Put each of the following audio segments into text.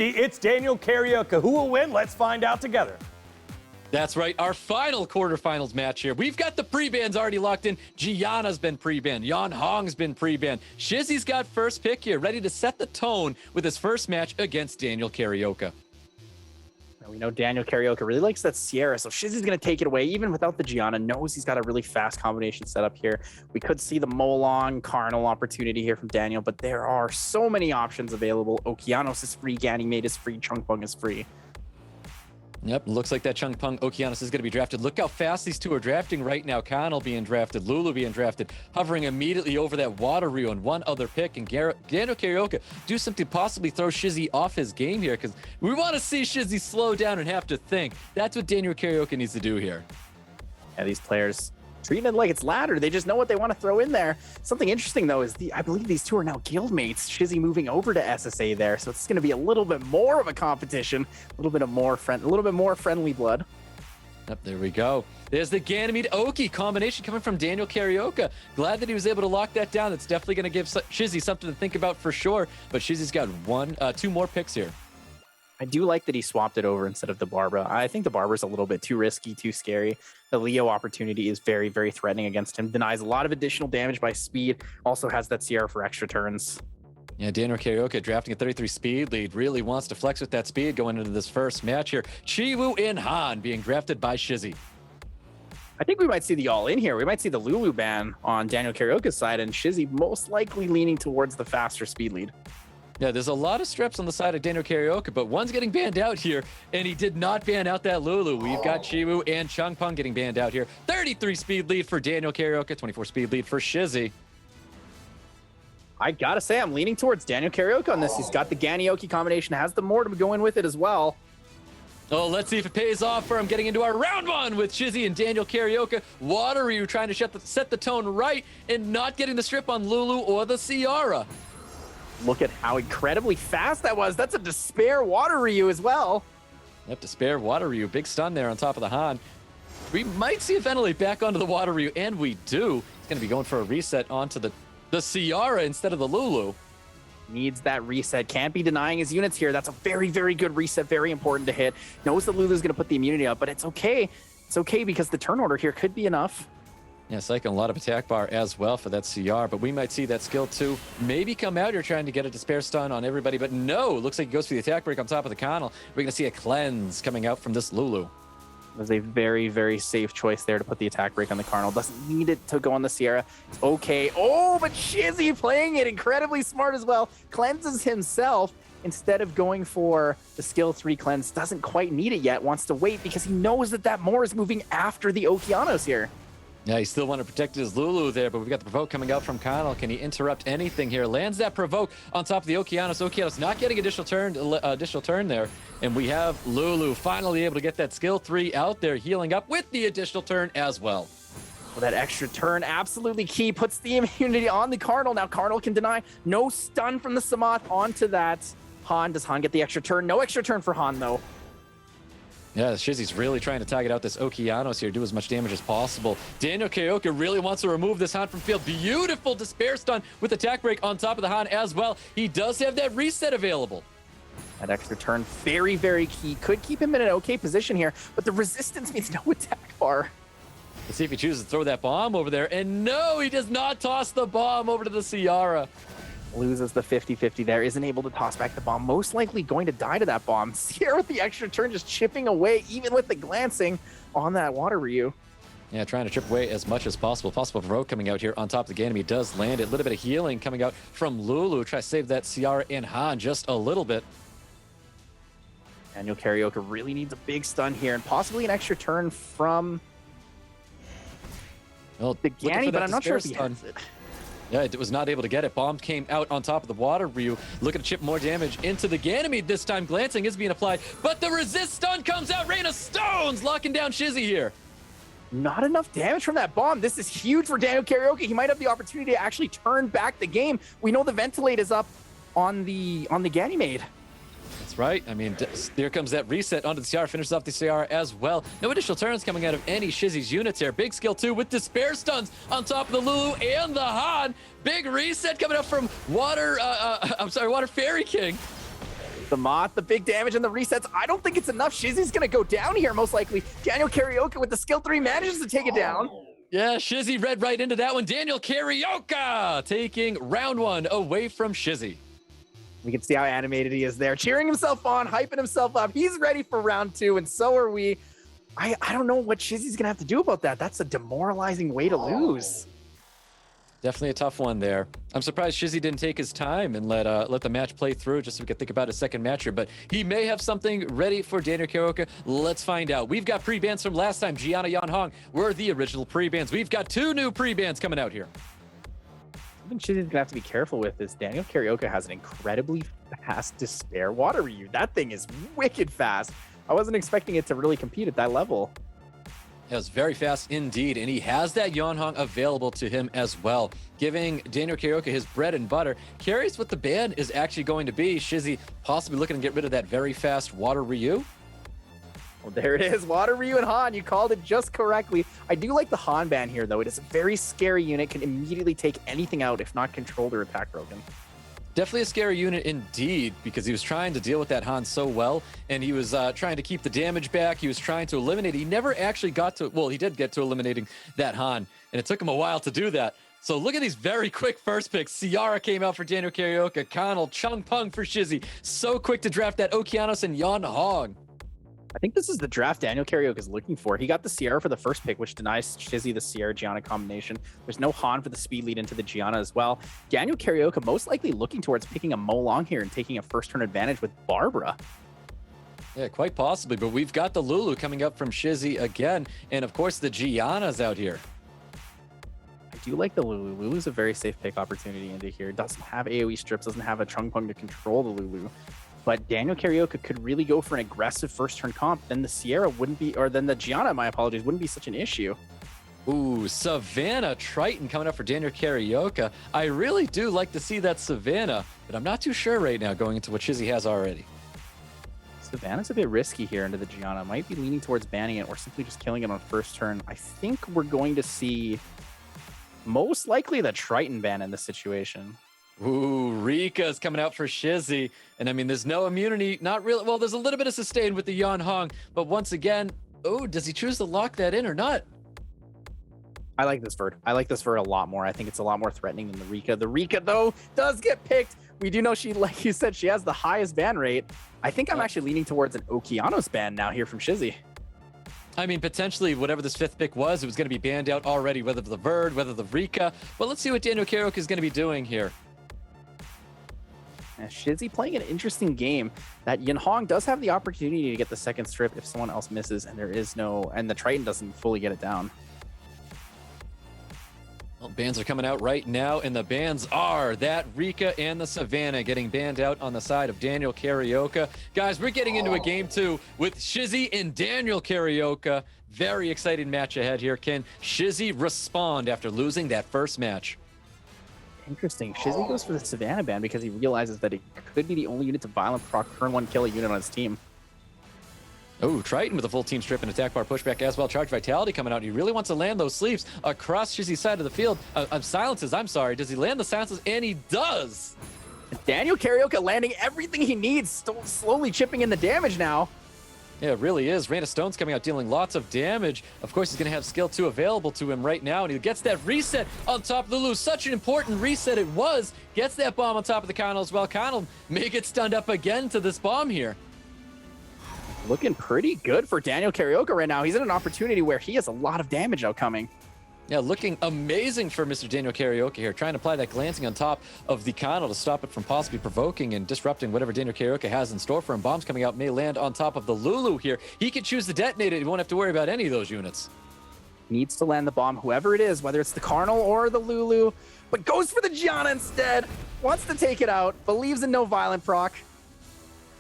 It's DANIELKARIOKA. Who will win? Let's find out together. That's right, our final quarterfinals match here. We've got the pre-bans already locked in. Gianna's been pre-banned. Yan Hong's been pre-banned. Shizzy's got first pick here, ready to set the tone with his first match against DANIELKARIOKA. We know DANIELKARIOKA really likes that Sierra, so Shizzy's going to take it away, even without the Gianna. Knows he's got a really fast combination set up here. We could see the Molong, Carnal opportunity here from Daniel, but there are so many options available. Okeanos is free, Ganymede is free, Chungpung is free. Yep, looks like that Chungpung Okeanos is going to be drafted. Look how fast these two are drafting right now. Carnal being drafted, Lulu being drafted, hovering immediately over that Water Ryu and one other pick. And DANIELKARIOKA do something to possibly throw Shizzy off his game here, because we want to see Shizzy slow down and have to think. That's what DANIELKARIOKA needs to do here. Yeah, these players treating it like it's ladder. They just know what they want to throw in there. Something interesting, though, is I believe these two are now guildmates. Shizzy moving over to SSA there, so it's going to be a little bit more of a competition, a little bit more friendly blood. Yep, there we go. There's the Ganymede Oki combination coming from DANIELKARIOKA. Glad that he was able to lock that down. That's definitely going to give Shizzy something to think about for sure. But Shizzy's got two more picks here. I do like that he swapped it over instead of the Barbara. I think the Barbara's a little bit too risky, too scary. The Leo opportunity is very, very threatening against him. Denies a lot of additional damage by speed. Also has that Sierra for extra turns. Yeah, DANIELKARIOKA drafting a 33 speed lead. Really wants to flex with that speed going into this first match here. Chiwoo and Han being drafted by Shizzy. I think we might see the all-in here. We might see the Lulu ban on DANIELKARIOKA's side, and Shizzy most likely leaning towards the faster speed lead. Yeah, there's a lot of strips on the side of DANIELKARIOKA, but one's getting banned out here, and he did not ban out that Lulu. We've got Chiwoo and Chungpung getting banned out here. 33 speed lead for DANIELKARIOKA, 24 speed lead for Shizzy. I gotta say, I'm leaning towards DANIELKARIOKA on this. He's got the Ganyoki combination, has the Mortem going with it as well. Oh, let's see if it pays off for him. Getting into our round one with Shizzy and DANIELKARIOKA. Water Ryu trying to set the tone right and not getting the strip on Lulu or the Ciara. Look at how incredibly fast that was. That's a Despair Water Ryu as well. Yep, Despair Water Ryu. Big stun there on top of the Han. We might see a Ventilate back onto the Water Ryu, and we do. He's going to be going for a reset onto the Ciara instead of the Lulu. Needs that reset. Can't be denying his units here. That's a very, very good reset. Very important to hit. Knows that Lulu's going to put the immunity up, but it's okay. It's okay because the turn order here could be enough. Yeah, cycling a lot of attack bar as well for that CR, but we might see that skill 2 maybe come out here trying to get a Despair stun on everybody, but no, looks like he goes for the attack break on top of the Carnal. We're going to see a cleanse coming out from this Lulu. Was a very, very safe choice there to put the attack break on the Carnal. Doesn't need it to go on the Sierra. It's okay. Oh, but Shizzy playing it incredibly smart as well. Cleanses himself instead of going for the skill 3 cleanse. Doesn't quite need it yet. Wants to wait because he knows that Moore is moving after the Okeanos here. Yeah, he still want to protect his Lulu there, but we've got the provoke coming out from Carnal. Can he interrupt anything here? Lands that provoke on top of the Okeanos. Okeanos not getting additional turn there. And we have Lulu finally able to get that skill 3 out there, healing up with the additional turn as well. Well, that extra turn, absolutely key. Puts the immunity on the Carnal. Now Carnal can deny. No stun from the Samath onto that Han. Does Han get the extra turn? No extra turn for Han, though. Yeah, Shizzy's really trying to target out this Okeanos here, do as much damage as possible. DANIELKARIOKA really wants to remove this Han from field. Beautiful Despair stun with attack break on top of the Han as well. He does have that reset available. That extra turn, very, very key. Could keep him in an okay position here, but the resistance means no attack bar. Let's see if he chooses to throw that bomb over there. And no, he does not toss the bomb over to the Ciara. Loses the 50-50 there, isn't able to toss back the bomb. Most likely going to die to that bomb. Sierra with the extra turn just chipping away, even with the glancing on that Water Ryu. Yeah, trying to chip away as much as possible. Possible provoke coming out here on top of the Ganymede does land it. A little bit of healing coming out from Lulu. Try to save that Ciara and Han just a little bit. DANIELKARIOKA really needs a big stun here and possibly an extra turn from the Ganny, but I'm not sure if he has it. Yeah, it was not able to get it. Bomb came out on top of the Water Ryu. Looking to chip more damage into the Ganymede this time. Glancing is being applied, but the resist stun comes out. Rain of Stones locking down Shizzy here. Not enough damage from that bomb. This is huge for DANIELKARIOKA. He might have the opportunity to actually turn back the game. We know the Ventilate is up on the Ganymede. That's right. I mean, there comes that reset onto the CR, finishes off the CR as well. No additional turns coming out of any Shizzy's units here. Big skill 2 with Despair stuns on top of the Lulu and the Han. Big reset coming up from Water Fairy King. The Moth, the big damage and the resets. I don't think it's enough. Shizzy's going to go down here, most likely. DANIELKARIOKA with the skill 3 manages to take it down. Yeah, Shizzy read right into that one. DANIELKARIOKA taking round 1 away from Shizzy. We can see how animated he is there, cheering himself on, hyping himself up. He's ready for round 2, and so are we. I don't know what Shizzy's going to have to do about that. That's a demoralizing way to lose. Definitely a tough one there. I'm surprised Shizzy didn't take his time and let the match play through just so we could think about a second match here, but he may have something ready for DANIELKARIOKA. Let's find out. We've got pre-bans from last time. Gianna, Yanhong were the original pre-bans. We've got 2 new pre-bans coming out here. Something Shizzy's gonna have to be careful with is DANIELKARIOKA has an incredibly fast Despair Water Ryu. That thing is wicked fast. I wasn't expecting it to really compete at that level. It was very fast indeed, and he has that Yanhong available to him as well, giving DANIELKARIOKA his bread and butter. Curious what the ban is actually going to be. Shizzy possibly looking to get rid of that very fast Water Ryu. Well, there it is. Water Ryu and Han. You called it just correctly. I do like the Han ban here, though. It is a very scary unit, can immediately take anything out if not controlled or attack broken. Definitely a scary unit indeed, because he was trying to deal with that Han so well, and he was trying to keep the damage back. He was trying to eliminate. He never actually got to, well, he did get to eliminating that Han, and it took him a while to do that. So look at these very quick first picks. Ciara came out for DANIELKARIOKA, Connell, Chung Pung for Shizzy. So quick to draft that Okeanos and Yanhong. I think this is the draft DANIELKARIOKA is looking for. He got the Ciara for the first pick, which denies Shizzy the Ciara-Gianna combination. There's no Han for the speed lead into the Gianna as well. DANIELKARIOKA most likely looking towards picking a Mo Long here and taking a first-turn advantage with Barbara. Yeah, quite possibly, but we've got the Lulu coming up from Shizzy again, and of course the Gianna's out here. I do like the Lulu. Lulu's a very safe pick opportunity into here. Doesn't have AoE strips, doesn't have a Chung Pung to control the Lulu. But DANIELKARIOKA could really go for an aggressive first-turn comp. Then the Ciara wouldn't be, or then the Gianna, my apologies, wouldn't be such an issue. Ooh, Savannah Triton coming up for DANIELKARIOKA. I really do like to see that Savannah, but I'm not too sure right now going into what Shizzy has already. Savannah's a bit risky here into the Gianna. Might be leaning towards banning it or simply just killing it on first turn. I think we're going to see most likely the Triton ban in this situation. Ooh, Rika's coming out for Shizzy. And I mean, there's no immunity, not really. Well, there's a little bit of sustain with the Yanhong, but once again, oh, does he choose to lock that in or not? I like this Verd. I like this Verd a lot more. I think it's a lot more threatening than the Rika. The Rika, though, does get picked. We do know she, like you said, she has the highest ban rate. I think I'm actually leaning towards an Okeanos ban now here from Shizzy. I mean, potentially, whatever this 5th pick was, it was going to be banned out already, whether the Verd, whether the Rika. But let's see what DANIELKARIOKA is going to be doing here. Shizzy playing an interesting game. That Yanhong does have the opportunity to get the second strip if someone else misses, and there is no, and the Triton doesn't fully get it down. Well, bans are coming out right now, and the bans are that Rika and the Savannah getting banned out on the side of DANIELKARIOKA. Guys, we're getting into a game 2 with Shizzy and DANIELKARIOKA. Very exciting match ahead here. Can Shizzy respond after losing that first match? Interesting. Shizzy goes for the Savannah ban because he realizes that it could be the only unit to violent proc turn 1 kill a unit on his team. Oh, Triton with a full team strip and attack bar pushback as well. Charge Vitality coming out. He really wants to land those sleeps across Shizzy's side of the field. Silences, I'm sorry. Does he land the silences? And he does. DANIELKARIOKA landing everything he needs, slowly chipping in the damage now. Yeah, it really is. Rain of Stone's coming out, dealing lots of damage. Of course, he's going to have skill 2 available to him right now, and he gets that reset on top of Lulu. Such an important reset it was. Gets that bomb on top of the Connell as well. Connell may get stunned up again to this bomb here. Looking pretty good for DANIELKARIOKA right now. He's in an opportunity where he has a lot of damage outcoming. Yeah, looking amazing for Mr. DANIELKARIOKA here, trying to apply that glancing on top of the Connell to stop it from possibly provoking and disrupting whatever DANIELKARIOKA has in store for him. Bombs coming out may land on top of the Lulu here. He can choose to detonate it. He won't have to worry about any of those units. Needs to land the bomb, whoever it is, whether it's the Cardinal or the Lulu, but goes for the Gianna instead. Wants to take it out, believes in no violent proc.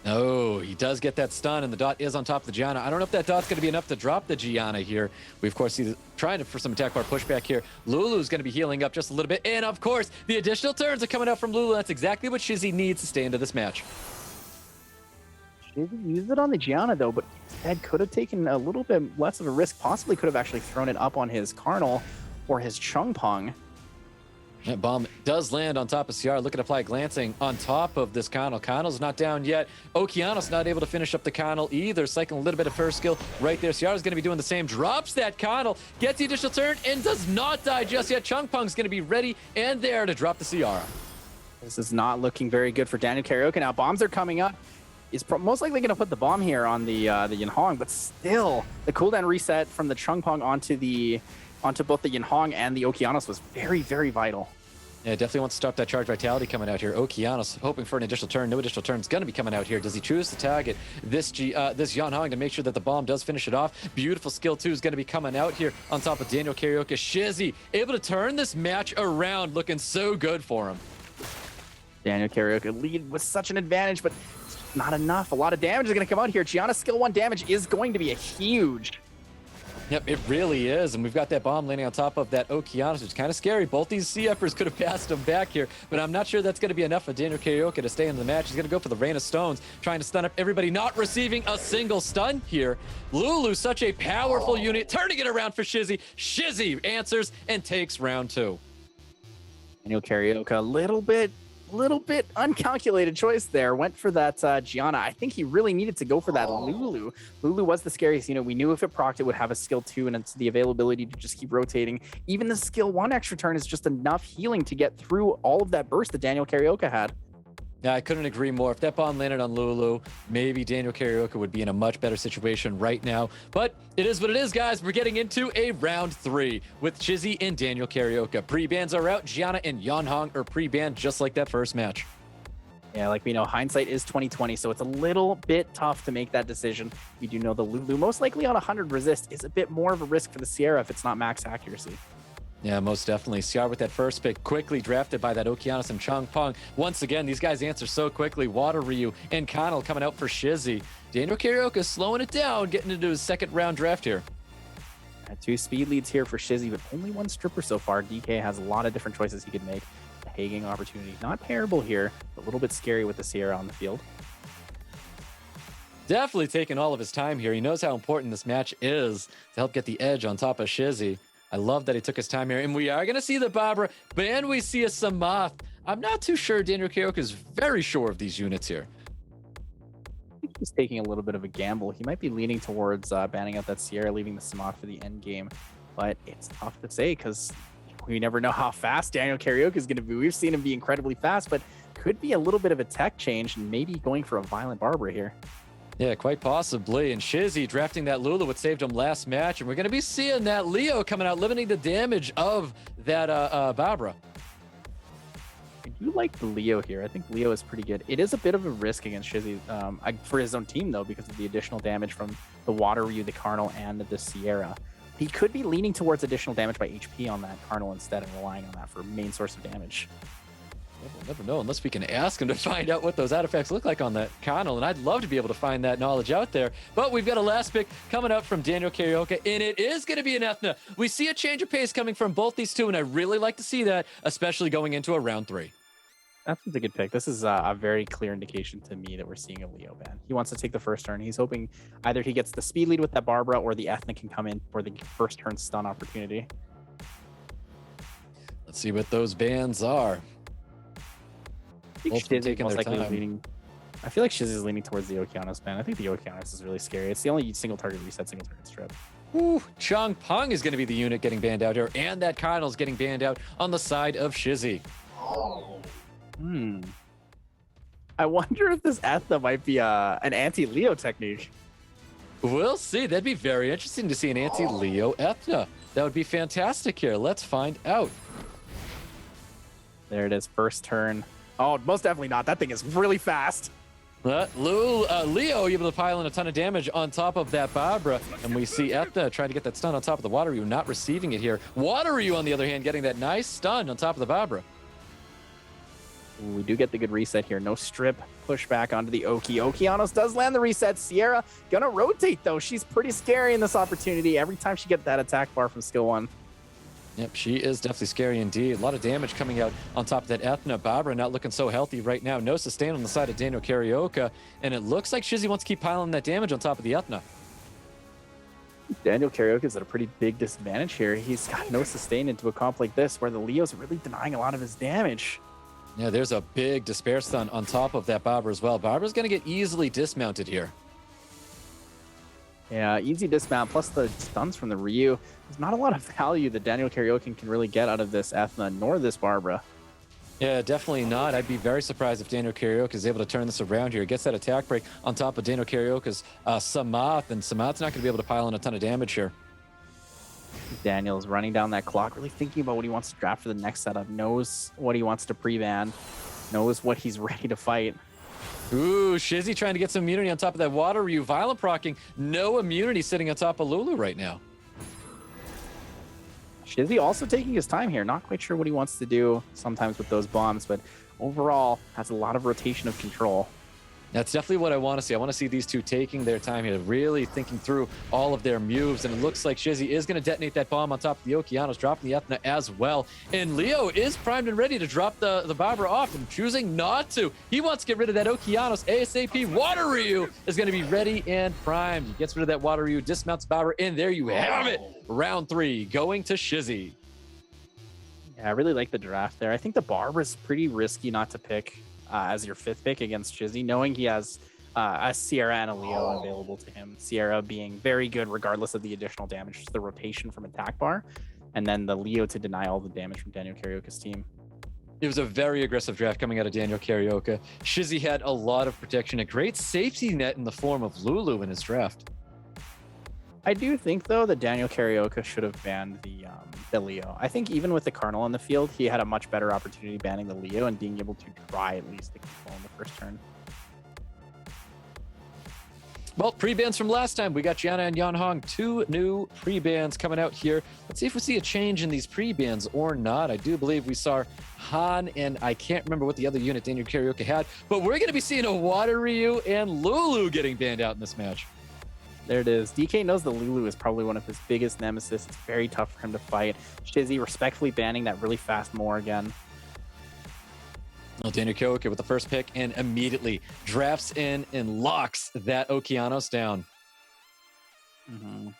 Oh, he does get that stun, and the dot is on top of the Gianna. I don't know if that dot's going to be enough to drop the Gianna here. We, of course, see trying for some attack bar pushback here. Lulu's going to be healing up just a little bit, and, of course, the additional turns are coming out from Lulu. That's exactly what Shizzy needs to stay into this match. Shizzy used it on the Gianna, though, but instead could have taken a little bit less of a risk, possibly could have actually thrown it up on his Cardinal or his Chung Pung. That bomb does land on top of Ciara. Looking to apply glancing on top of this Connell. Connell's not down yet. Okeanos not able to finish up the Connell either. Cycling a little bit of first skill right there. Ciara's going to be doing the same. Drops that Connell. Gets the additional turn and does not die just yet. Chungpung's going to be ready and there to drop the Ciara. This is not looking very good for DanielkariokA. Now bombs are coming up. He's most likely going to put the bomb here on the Yinhong, but still the cooldown reset from the Chungpung onto both the Yinhong and the Okeanos was very, very vital. Yeah, definitely wants to stop that charge vitality coming out here. Okeanos hoping for an additional turn. No additional turn is going to be coming out here. Does he choose to target this Yinhong to make sure that the bomb does finish it off? Beautiful skill 2 is going to be coming out here on top of DanielkariokA. SHIZZY able to turn this match around, looking so good for him. DanielkariokA lead with such an advantage, but not enough. A lot of damage is going to come out here. Gianna's skill 1 damage is going to be a huge. Yep, it really is. And we've got that bomb landing on top of that Okeanos, which is kind of scary. Both these C-uppers could have passed him back here, but I'm not sure that's going to be enough for DanielkariokA to stay in the match. He's going to go for the Rain of Stones, trying to stun up everybody, not receiving a single stun here. Lulu, such a powerful unit, turning it around for SHIZZY. SHIZZY answers and takes round 2. DanielkariokA, a little bit uncalculated choice there. Went for that Gianna. I think he really needed to go for that Lulu. Lulu was the scariest unit. We knew if it procced, it would have a skill 2, and it's the availability to just keep rotating. Even the skill 1 extra turn is just enough healing to get through all of that burst that DanielkariokA had. Yeah, I couldn't agree more. If that bomb landed on Lulu, maybe DanielkariokA would be in a much better situation right now. But it is what it is, guys. We're getting into a round 3 with SHIZZY and DanielkariokA. Pre-bans are out. Gianna and Yinhong are pre-banned just like that first match. Yeah, like we know, hindsight is 2020, so it's a little bit tough to make that decision. We do know the Lulu, most likely on 100 resist, is a bit more of a risk for the Sierra if it's not max accuracy. Yeah, most definitely. Ciara with that first pick, quickly drafted by that Okeanos and Chungpung. Once again, these guys answer so quickly. Water Ryu and Connell coming out for SHIZZY. DanielkariokA slowing it down, getting into his second round draft here. 2 speed leads here for SHIZZY, but only 1 stripper so far. DK has a lot of different choices he could make. The Hagging opportunity, not terrible here, but a little bit scary with the Sierra on the field. Definitely taking all of his time here. He knows how important this match is to help get the edge on top of SHIZZY. I love that he took his time here. And we are going to see the Barbara, and we see a Samath. I'm not too sure DanielkariokA is very sure of these units here. I think he's taking a little bit of a gamble. He might be leaning towards banning out that Sierra, leaving the Samath for the end game. But it's tough to say because we never know how fast DanielkariokA is going to be. We've seen him be incredibly fast, but could be a little bit of a tech change and maybe going for a violent Barbara here. Yeah, quite possibly. And SHIZZY drafting that Lulu, what saved him last match. And we're going to be seeing that Leo coming out, limiting the damage of that Barbara. I do like the Leo here. I think Leo is pretty good. It is a bit of a risk against SHIZZY for his own team, though, because of the additional damage from the Water Ryu, the Carnal, and the Sierra. He could be leaning towards additional damage by HP on that Carnal instead and relying on that for main source of damage. We'll never know unless we can ask him to find out what those artifacts look like on that Connell, and I'd love to be able to find that knowledge out there. But we've got a last pick coming up from DanielkariokA, and it is going to be an Ethna. We see a change of pace coming from both these two, and I really like to see that, especially going into a round 3. That's a good pick. This is a very clear indication to me that we're seeing a Leo ban. He wants to take the first turn. He's hoping either he gets the speed lead with that Barbara or the Ethna can come in for the first turn stun opportunity. Let's see what those bans are. I think SHIZZY most likely leaning. I feel like SHIZZY is leaning towards the Okeanos ban. I think the Okeanos is really scary. It's the only single target reset, single target strip. Ooh, Chungpung is going to be the unit getting banned out here, and that Connell's getting banned out on the side of SHIZZY. I wonder if this Ethna might be an anti-Leo technique. We'll see. That'd be very interesting to see an anti-Leo Ethna. That would be fantastic here. Let's find out. There it is. First turn. Oh, most definitely not. That thing is really fast. Leo able to pile in a ton of damage on top of that Barbara, and we see Ethna trying to get that stun on top of the Water Ryu, not receiving it here. Water Ryu, on the other hand, getting that nice stun on top of the Barbara. We do get the good reset here. No strip. Push back onto the Oki. Okeanos does land the reset. Sierra gonna rotate, though. She's pretty scary in this opportunity every time she gets that attack bar from skill 1. Yep, she is definitely scary indeed. A lot of damage coming out on top of that Ethna. Barbara not looking so healthy right now. No sustain on the side of DanielkariokA, and it looks like SHIZZY wants to keep piling that damage on top of the Ethna. Daniel Karaoke is at a pretty big disadvantage here. He's got no sustain into a comp like this where the Leo's really denying a lot of his damage. Yeah, there's a big despair stun on top of that Bobber as well. Bobber's going to get easily dismounted here. Yeah, easy dismount plus the stuns from the Ryu. There's not a lot of value that Daniel Karaoke can really get out of this Ethna nor this Barbara. Yeah, definitely not. I'd be very surprised if Daniel Karaoke is able to turn this around here. Gets that attack break on top of Daniel Karaoke's Samath, and Samath's not going to be able to pile in a ton of damage here. Daniel's running down that clock, really thinking about what he wants to draft for the next setup, knows what he wants to pre-ban, knows what he's ready to fight. Ooh, Shizzy trying to get some immunity on top of that Water Ryu. Violent procking, no immunity sitting on top of Lulu right now. Shizzy also taking his time here, not quite sure what he wants to do sometimes with those bombs, but overall has a lot of rotation of control. That's definitely what I want to see. I want to see these two taking their time here, really thinking through all of their moves. And it looks like Shizzy is going to detonate that bomb on top of the Okeanos, dropping the Ethna as well. And Leo is primed and ready to drop the Barbara off and choosing not to. He wants to get rid of that Okeanos ASAP. Water Ryu is going to be ready and primed. He gets rid of that Water Ryu, dismounts Barbara, and there you have it. Round 3 going to Shizzy. Yeah, I really like the draft there. I think the Barbara's pretty risky not to pick as your 5th pick against Shizzy, knowing he has a Sierra and a Leo available to him. Sierra being very good regardless of the additional damage to the rotation from attack bar, and then the Leo to deny all the damage from Daniel Karaoke's team. It was a very aggressive draft coming out of Daniel Karaoke. Shizzy had a lot of protection, a great safety net in the form of Lulu in his draft. I do think, though, that Daniel Karaoke should have banned the Leo. I think even with the Cardinal on the field, he had a much better opportunity banning the Leo and being able to try at least the control in the first turn. Well, pre-bans from last time. We got Gianna and Yan Hong, 2 new pre-bans coming out here. Let's see if we see a change in these pre-bans or not. I do believe we saw Han, and I can't remember what the other unit Daniel Karaoke had, but we're going to be seeing a Water Ryu and Lulu getting banned out in this match. There it is. DK knows the Lulu is probably one of his biggest nemesis. It's very tough for him to fight. Shizzy respectfully banning that really fast Moore again. Well, Daniel Karaoke with the first pick and immediately drafts in and locks that Okeanos down.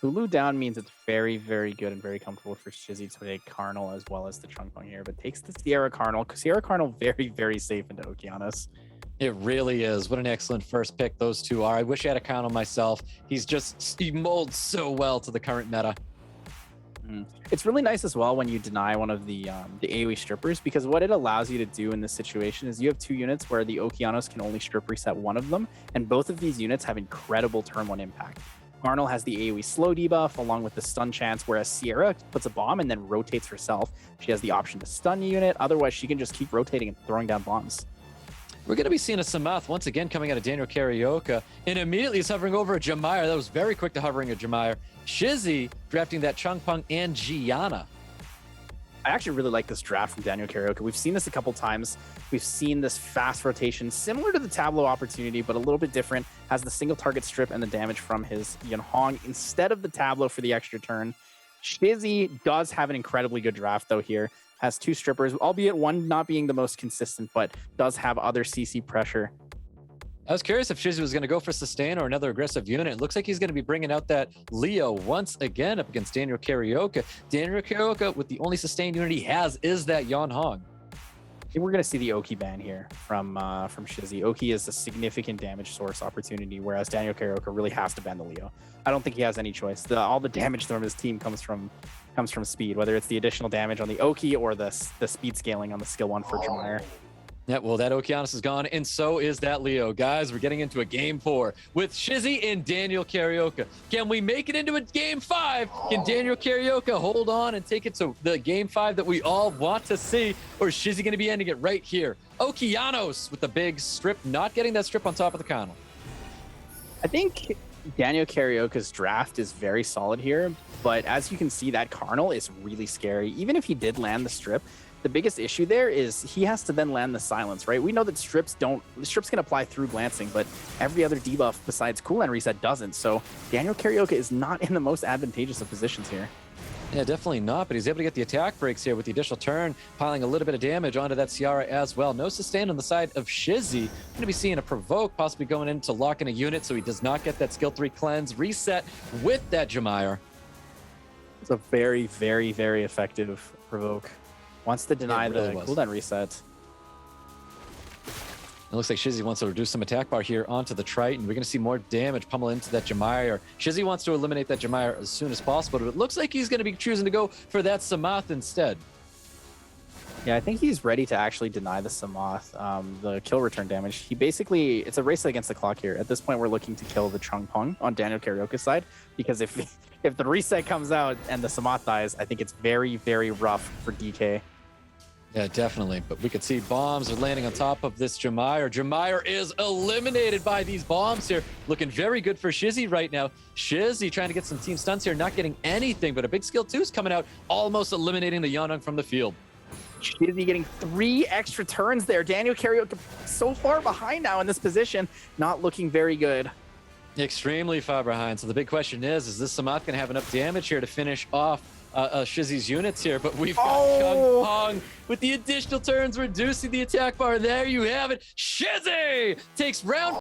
Lulu down means it's very, very good and very comfortable for Shizzy to take Carnal as well as the Chungpong here, but takes the Sierra Carnal. Sierra Carnal very, very safe into Okeanos. It really is. What an excellent first pick those two are. I wish I had a Carnal myself. He molds so well to the current meta. It's really nice as well when you deny one of the AoE strippers, because what it allows you to do in this situation is you have 2 units where the Okeanos can only strip reset one of them, and both of these units have incredible turn 1 impact. Carnal has the AoE slow debuff along with the stun chance, whereas Sierra puts a bomb and then rotates herself. She has the option to stun a unit, otherwise she can just keep rotating and throwing down bombs. We're going to be seeing a Samath once again coming out of Daniel Karaoke, and immediately is hovering over a Jamire. That was very quick to hovering a Jamire. Shizzy drafting that Chungpong and Gianna. I actually really like this draft from Daniel Karaoke. We've seen this a couple times. We've seen this fast rotation, similar to the Tableau opportunity, but a little bit different. Has the single target strip and the damage from his Yan Hong instead of the Tableau for the extra turn. Shizzy does have an incredibly good draft, though, here. Has 2 strippers, albeit one not being the most consistent, but does have other CC pressure. I was curious if Shizzy was going to go for sustain or another aggressive unit. It looks like he's going to be bringing out that Leo once again up against Daniel Karaoke. Daniel Karaoke, with the only sustain unit he has, is that Yan Hong. I think we're going to see the Oki ban here from Shizzy. Oki is a significant damage source opportunity, whereas Daniel Karaoke really has to ban the Leo. I don't think he has any choice. All the damage from his team comes from speed, whether it's the additional damage on the Oki or the speed scaling on the skill 1 for Jamire. Yeah, well, that Okeanos is gone, and so is that Leo. Guys, we're getting into a game 4 with Shizzy and Daniel Karaoke. Can we make it into a game 5? Can Daniel Karaoke hold on and take it to the game 5 that we all want to see? Or is Shizzy going to be ending it right here? Okeanos with the big strip, not getting that strip on top of the Carnal. I think Daniel Karaoke's draft is very solid here, but as you can see, that Carnal is really scary. Even if he did land the strip, the biggest issue there is he has to then land the silence, right? We know that strips can apply through glancing, but every other debuff besides cooldown reset doesn't. So Daniel Karaoke is not in the most advantageous of positions here. Yeah, definitely not, but he's able to get the attack breaks here with the additional turn, piling a little bit of damage onto that Ciara as well. No sustain on the side of Shizzy. Going to be seeing a provoke, possibly going in to lock in a unit so he does not get that skill 3 cleanse reset with that Jamire. It's a very, very, very effective provoke. Wants to deny really the was. cooldown reset. It looks like Shizzy wants to reduce some attack bar here onto the Triton. We're going to see more damage pummel into that Jemire. Shizzy wants to eliminate that Jemire as soon as possible, but it looks like he's going to be choosing to go for that Samath instead. Yeah, I think he's ready to actually deny the Samath, the kill return damage. He basically, it's a race against the clock here. At this point, we're looking to kill the Chung Pung on DANIELKARIOKA's side, because if the reset comes out and the Samath dies, I think it's very, very rough for DK. Yeah, definitely. But we could see bombs are landing on top of this Jemire. Jemire is eliminated by these bombs here. Looking very good for Shizzy right now. Shizzy trying to get some team stunts here, not getting anything, but a big skill 2 is coming out, almost eliminating the Yonung from the field. Shizzy getting 3 extra turns there. DANIELKARIOKA so far behind now in this position, not looking very good. Extremely far behind. So the big question is this Samath going to have enough damage here to finish off Shizzy's units here? But we've got Chung Pong with the additional turns, reducing the attack bar. There you have it. Shizzy takes round